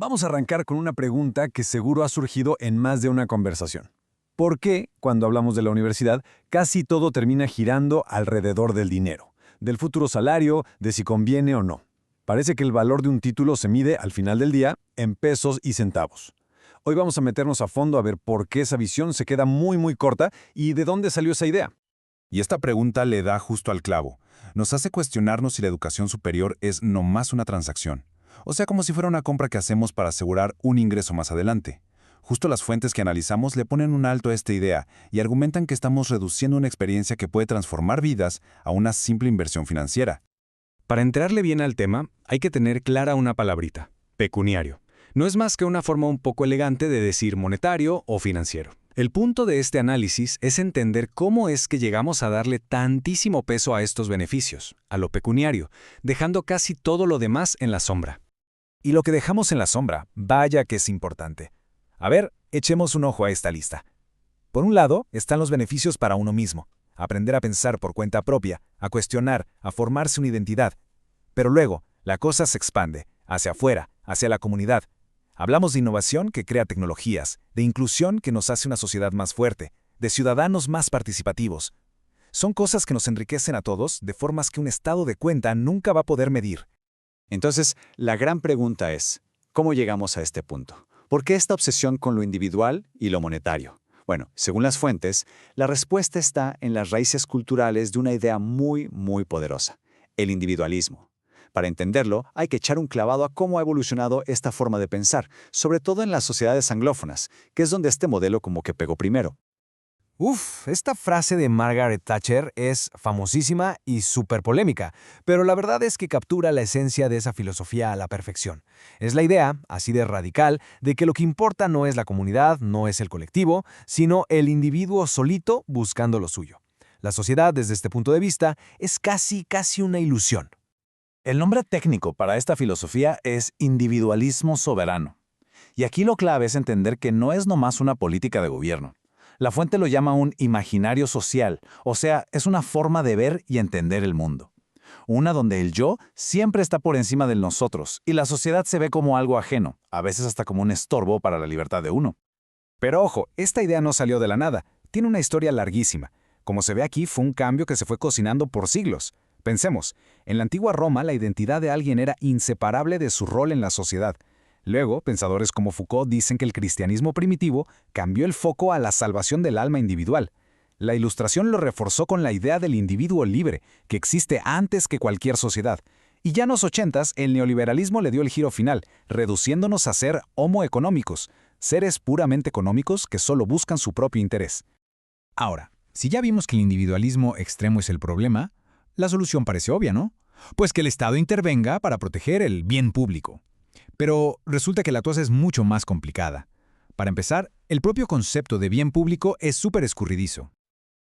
Vamos a arrancar con una pregunta que seguro ha surgido en más de una conversación. ¿Por qué, cuando hablamos de la universidad, casi todo termina girando alrededor del dinero, del futuro salario, de si conviene o no? Parece que el valor de un título se mide, al final del día, en pesos y centavos. Hoy vamos a meternos a fondo a ver por qué esa visión se queda muy corta y de dónde salió esa idea. Y esta pregunta le da justo al clavo. Nos hace cuestionarnos si la educación superior es nomás una transacción. O sea, como si fuera una compra que hacemos para asegurar un ingreso más adelante. Justo las fuentes que analizamos le ponen un alto a esta idea y argumentan que estamos reduciendo una experiencia que puede transformar vidas a una simple inversión financiera. Para entrarle bien al tema, hay que tener clara una palabrita: pecuniario. No es más que una forma un poco elegante de decir monetario o financiero. El punto de este análisis es entender cómo es que llegamos a darle tantísimo peso a estos beneficios, a lo pecuniario, dejando casi todo lo demás en la sombra. Y lo que dejamos en la sombra, vaya que es importante. A ver, echemos un ojo a esta lista. Por un lado, están los beneficios para uno mismo: aprender a pensar por cuenta propia, a cuestionar, a formarse una identidad. Pero luego, la cosa se expande, hacia afuera, hacia la comunidad. Hablamos de innovación que crea tecnologías, de inclusión que nos hace una sociedad más fuerte, de ciudadanos más participativos. Son cosas que nos enriquecen a todos de formas que un estado de cuenta nunca va a poder medir. Entonces, la gran pregunta es, ¿cómo llegamos a este punto? ¿Por qué esta obsesión con lo individual y lo monetario? Bueno, según las fuentes, la respuesta está en las raíces culturales de una idea muy poderosa: el individualismo. Para entenderlo, hay que echar un clavado a cómo ha evolucionado esta forma de pensar, sobre todo en las sociedades anglófonas, que es donde este modelo como que pegó primero. Esta frase de Margaret Thatcher es famosísima y súper polémica, pero la verdad es que captura la esencia de esa filosofía a la perfección. Es la idea, así de radical, de que lo que importa no es la comunidad, no es el colectivo, sino el individuo solito buscando lo suyo. La sociedad, desde este punto de vista, es casi una ilusión. El nombre técnico para esta filosofía es individualismo soberano. Y aquí lo clave es entender que no es nomás una política de gobierno. La fuente lo llama un imaginario social, o sea, es una forma de ver y entender el mundo. Una donde el yo siempre está por encima del nosotros y la sociedad se ve como algo ajeno, a veces hasta como un estorbo para la libertad de uno. Pero ojo, esta idea no salió de la nada, tiene una historia larguísima. Como se ve aquí, fue un cambio que se fue cocinando por siglos. Pensemos, en la antigua Roma la identidad de alguien era inseparable de su rol en la sociedad. Luego, pensadores como Foucault dicen que el cristianismo primitivo cambió el foco a la salvación del alma individual. La Ilustración lo reforzó con la idea del individuo libre, que existe antes que cualquier sociedad. Y ya en los 80s, el neoliberalismo le dio el giro final, reduciéndonos a ser homo económicos, seres puramente económicos que solo buscan su propio interés. Ahora, si ya vimos que el individualismo extremo es el problema, la solución parece obvia, ¿no? Pues que el Estado intervenga para proteger el bien público. Pero resulta que la cosa es mucho más complicada. Para empezar, el propio concepto de bien público es súper escurridizo.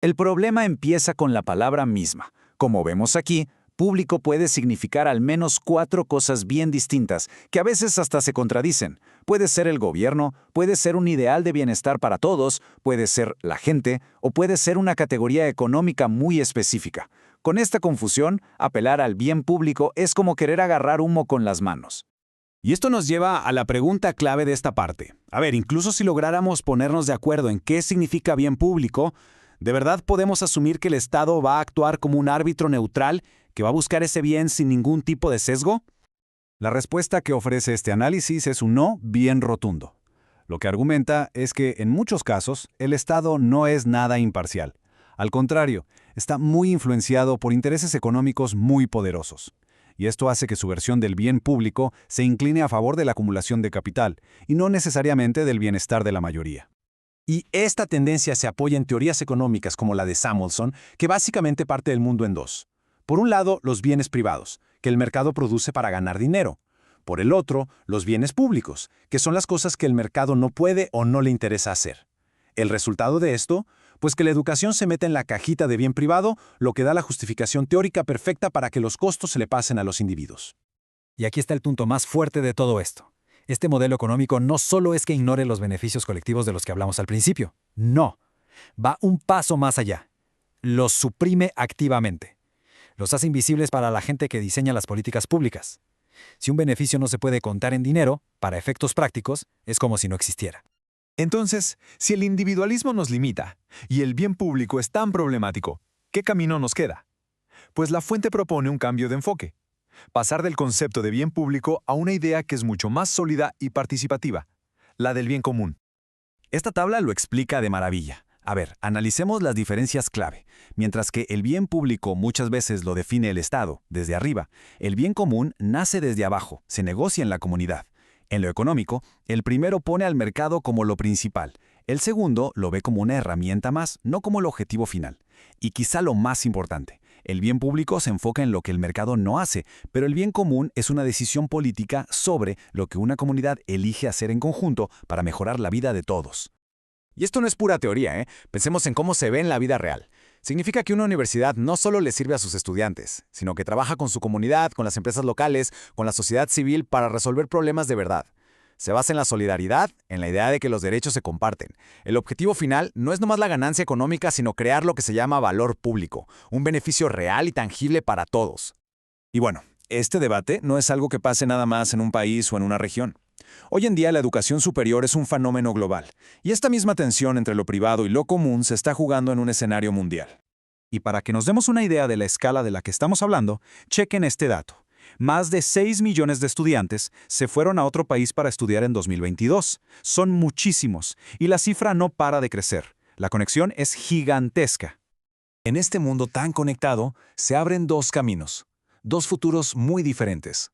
El problema empieza con la palabra misma. Como vemos aquí, público puede significar al menos 4 cosas bien distintas, que a veces hasta se contradicen. Puede ser el gobierno, puede ser un ideal de bienestar para todos, puede ser la gente, o puede ser una categoría económica muy específica. Con esta confusión, apelar al bien público es como querer agarrar humo con las manos. Y esto nos lleva a la pregunta clave de esta parte. A ver, incluso si lográramos ponernos de acuerdo en qué significa bien público, ¿de verdad podemos asumir que el Estado va a actuar como un árbitro neutral que va a buscar ese bien sin ningún tipo de sesgo? La respuesta que ofrece este análisis es un no bien rotundo. Lo que argumenta es que, en muchos casos, el Estado no es nada imparcial. Al contrario, está muy influenciado por intereses económicos muy poderosos. Y esto hace que su versión del bien público se incline a favor de la acumulación de capital, y no necesariamente del bienestar de la mayoría. Y esta tendencia se apoya en teorías económicas como la de Samuelson, que básicamente parte del mundo en dos. Por un lado, los bienes privados, que el mercado produce para ganar dinero. Por el otro, los bienes públicos, que son las cosas que el mercado no puede o no le interesa hacer. ¿El resultado de esto? Pues que la educación se mete en la cajita de bien privado, lo que da la justificación teórica perfecta para que los costos se le pasen a los individuos. Y aquí está el punto más fuerte de todo esto. Este modelo económico no solo es que ignore los beneficios colectivos de los que hablamos al principio. No. Va un paso más allá. Los suprime activamente. Los hace invisibles para la gente que diseña las políticas públicas. Si un beneficio no se puede contar en dinero, para efectos prácticos, es como si no existiera. Entonces, si el individualismo nos limita y el bien público es tan problemático, ¿qué camino nos queda? Pues la fuente propone un cambio de enfoque. Pasar del concepto de bien público a una idea que es mucho más sólida y participativa, la del bien común. Esta tabla lo explica de maravilla. A ver, analicemos las diferencias clave. Mientras que el bien público muchas veces lo define el Estado, desde arriba, el bien común nace desde abajo, se negocia en la comunidad. En lo económico, el primero pone al mercado como lo principal. El segundo lo ve como una herramienta más, no como el objetivo final. Y quizá lo más importante, el bien público se enfoca en lo que el mercado no hace, pero el bien común es una decisión política sobre lo que una comunidad elige hacer en conjunto para mejorar la vida de todos. Y esto no es pura teoría, ¿eh? Pensemos en cómo se ve en la vida real. Significa que una universidad no solo le sirve a sus estudiantes, sino que trabaja con su comunidad, con las empresas locales, con la sociedad civil para resolver problemas de verdad. Se basa en la solidaridad, en la idea de que los derechos se comparten. El objetivo final no es nomás la ganancia económica, sino crear lo que se llama valor público, un beneficio real y tangible para todos. Y bueno, este debate no es algo que pase nada más en un país o en una región. Hoy en día la educación superior es un fenómeno global, y esta misma tensión entre lo privado y lo común se está jugando en un escenario mundial. Y para que nos demos una idea de la escala de la que estamos hablando, chequen este dato. Más de 6 millones de estudiantes se fueron a otro país para estudiar en 2022. Son muchísimos, y la cifra no para de crecer. La conexión es gigantesca. En este mundo tan conectado, se abren dos caminos, dos futuros muy diferentes.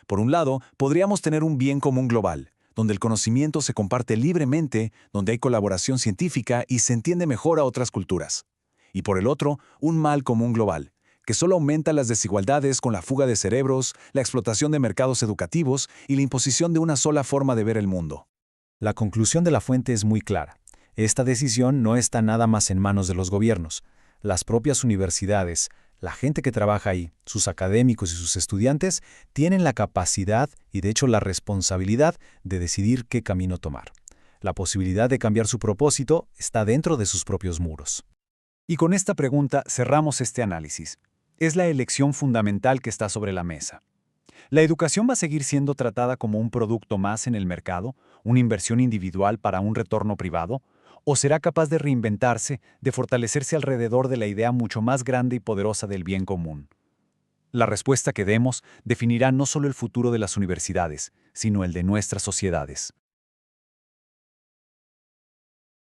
Por un lado, podríamos tener un bien común global, donde el conocimiento se comparte libremente, donde hay colaboración científica y se entiende mejor a otras culturas. Y por el otro, un mal común global, que solo aumenta las desigualdades con la fuga de cerebros, la explotación de mercados educativos y la imposición de una sola forma de ver el mundo. La conclusión de la fuente es muy clara. Esta decisión no está nada más en manos de los gobiernos. Las propias universidades, la gente que trabaja ahí, sus académicos y sus estudiantes, tienen la capacidad y de hecho la responsabilidad de decidir qué camino tomar. La posibilidad de cambiar su propósito está dentro de sus propios muros. Y con esta pregunta cerramos este análisis. Es la elección fundamental que está sobre la mesa. ¿La educación va a seguir siendo tratada como un producto más en el mercado, una inversión individual para un retorno privado? ¿O será capaz de reinventarse, de fortalecerse alrededor de la idea mucho más grande y poderosa del bien común? La respuesta que demos definirá no solo el futuro de las universidades, sino el de nuestras sociedades.